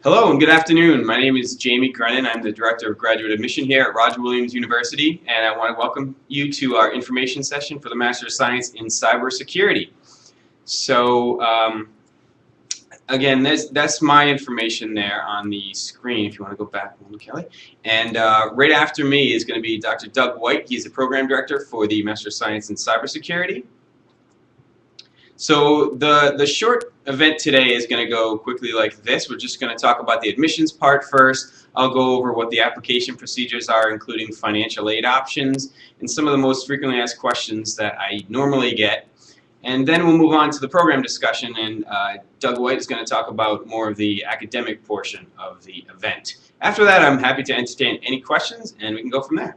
Hello and good afternoon. My name is Jamie Grennan. I'm the Director of Graduate Admission here at Roger Williams University, and I want to welcome you to our information session for the Master of Science in Cybersecurity. So again, that's my information there on the screen, if you want to go back one, Kelly. And right after me is going to be Dr. Doug White. He's the Program Director for the Master of Science in Cybersecurity. So the short event today is going to go quickly like this. We're just going to talk about the admissions part first. I'll go over what the application procedures are, including financial aid options, and some of the most frequently asked questions that I normally get. And then we'll move on to the program discussion, and Doug White is going to talk about more of the academic portion of the event. After that, I'm happy to entertain any questions, and we can go from there.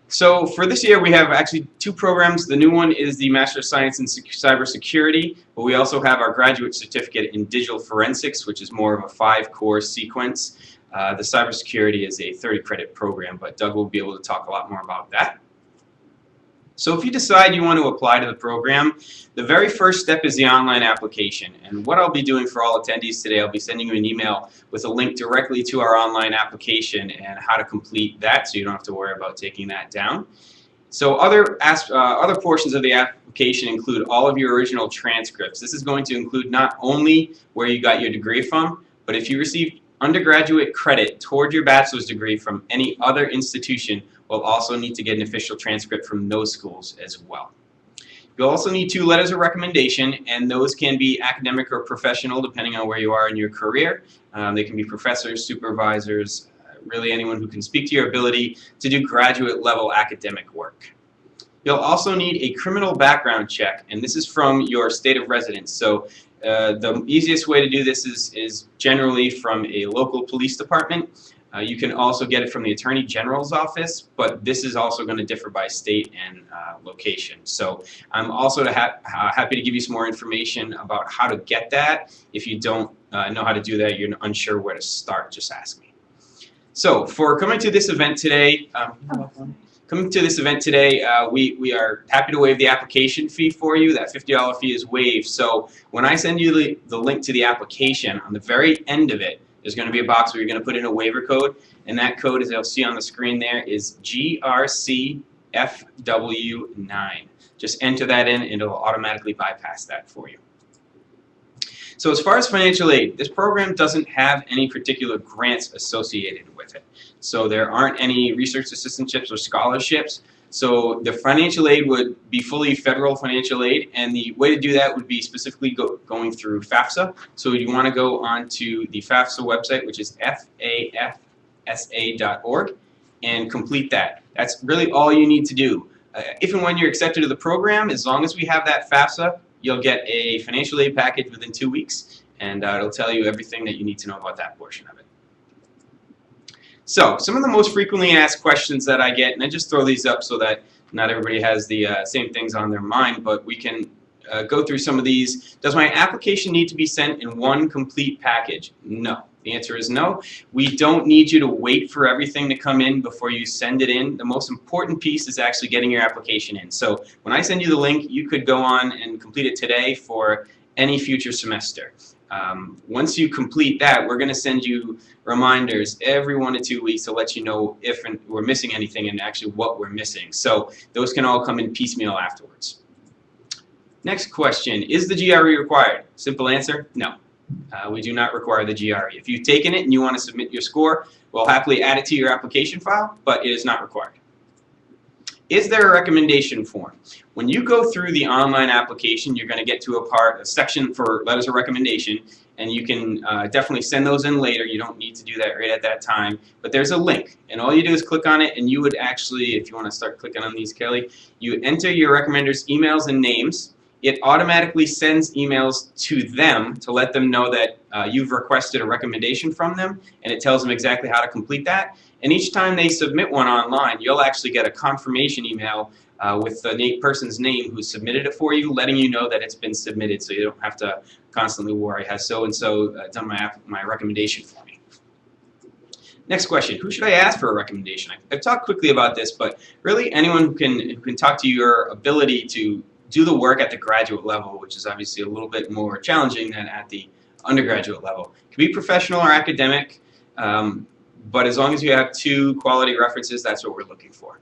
So for this year, we have actually two programs. The new one is the Master of Science in Cybersecurity, but we also have our graduate certificate in Digital Forensics, which is more of a 5-course sequence. The Cybersecurity is a 30-credit program, but Doug will be able to talk a lot more about that. So if you decide you want to apply to the program, the very first step is the online application. And what I'll be doing for all attendees today, I'll be sending you an email with a link directly to our online application and how to complete that, so you don't have to worry about taking that down. So other portions of the application include all of your original transcripts. This is going to include not only where you got your degree from, but if you received undergraduate credit toward your bachelor's degree from any other institution, we'll also need to get an official transcript from those schools as well. You'll also need 2 letters of recommendation, and those can be academic or professional depending on where you are in your career. They can be professors, supervisors, really anyone who can speak to your ability to do graduate level academic work. You'll also need a criminal background check, and this is from your state of residence. So the easiest way to do this is generally from a local police department. You can also get it from the Attorney General's office, but this is also going to differ by state and location. So I'm also happy to give you some more information about how to get that. If you don't know how to do that, you're unsure where to start, just ask me. So for coming to this event today, we are happy to waive the application fee for you. That $50 fee is waived. So when I send you the link to the application, on the very end of it, there's going to be a box where you're going to put in a waiver code, and that code, as you'll see on the screen there, is GRCFW9. Just enter that in, and it'll automatically bypass that for you. So as far as financial aid, this program doesn't have any particular grants associated with it. So there aren't any research assistantships or scholarships. So the financial aid would be fully federal financial aid, and the way to do that would be specifically going through FAFSA. So you want to go onto the FAFSA website, which is fafsa.org, and complete that. That's really all you need to do. If and when you're accepted to the program, as long as we have that FAFSA, you'll get a financial aid package within 2 weeks, and it'll tell you everything that you need to know about that portion of it. So some of the most frequently asked questions that I get, and I just throw these up so that not everybody has the same things on their mind, but we can go through some of these. Does my application need to be sent in one complete package? No. The answer is no. We don't need you to wait for everything to come in before you send it in. The most important piece is actually getting your application in. So when I send you the link, you could go on and complete it today for any future semester. Once you complete that, we're going to send you reminders every 1 to 2 weeks to let you know if we're missing anything and actually what we're missing. So those can all come in piecemeal afterwards. Next question, is the GRE required? Simple answer, no. We do not require the GRE. If you've taken it and you want to submit your score, we'll happily add it to your application file, but it is not required. Is there a recommendation form? When you go through the online application, you're going to get to a section for letters of recommendation, and you can definitely send those in later. You don't need to do that right at that time, but there's a link, and all you do is click on it, and you would actually, if you want to start clicking on these, Kelly, you enter your recommenders' emails and names. It automatically sends emails to them to let them know that you've requested a recommendation from them, and it tells them exactly how to complete that. And each time they submit one online, you'll actually get a confirmation email with the person's name who submitted it for you, letting you know that it's been submitted, so you don't have to constantly worry, has so-and-so done my recommendation for me. Next question, who should I ask for a recommendation? I've talked quickly about this, but really anyone who can talk to your ability to do the work at the graduate level, which is obviously a little bit more challenging than at the undergraduate level. It can be professional or academic, but as long as you have 2 quality references, that's what we're looking for.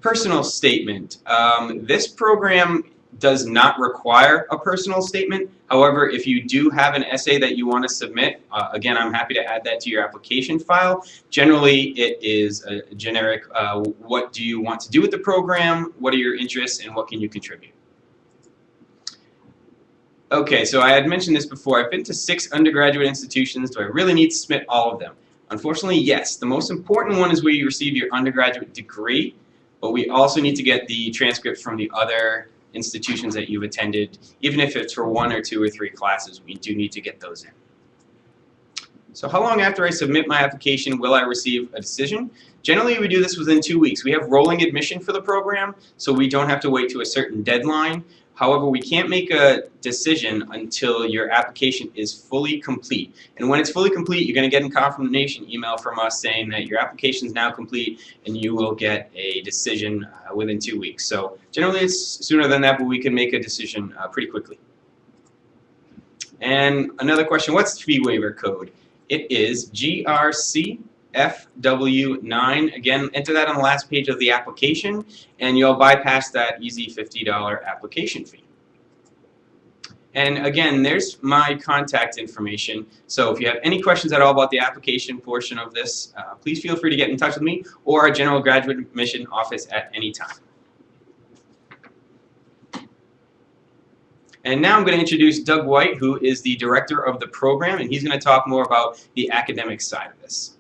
Personal statement. This program does not require a personal statement. However, if you do have an essay that you want to submit, again, I'm happy to add that to your application file. Generally, it is a generic, what do you want to do with the program, what are your interests, and what can you contribute? Okay, so I had mentioned this before. I've been to 6 undergraduate institutions. Do I really need to submit all of them? Unfortunately, yes. The most important one is where you receive your undergraduate degree, but we also need to get the transcripts from the other institutions that you've attended. Even if it's for 1 or 2 or 3 classes, we do need to get those in. So how long after I submit my application will I receive a decision? Generally, we do this within 2 weeks. We have rolling admission for the program, so we don't have to wait to a certain deadline. However, we can't make a decision until your application is fully complete. And when it's fully complete, you're going to get a confirmation email from us saying that your application is now complete and you will get a decision within 2 weeks. So generally it's sooner than that, but we can make a decision pretty quickly. And another question, what's the fee waiver code? It is GRC FW9. Again, enter that on the last page of the application, and you'll bypass that easy $50 application fee. And again, there's my contact information. So if you have any questions at all about the application portion of this, please feel free to get in touch with me or our General Graduate Admission Office at any time. And now I'm going to introduce Doug White, who is the director of the program, and he's going to talk more about the academic side of this.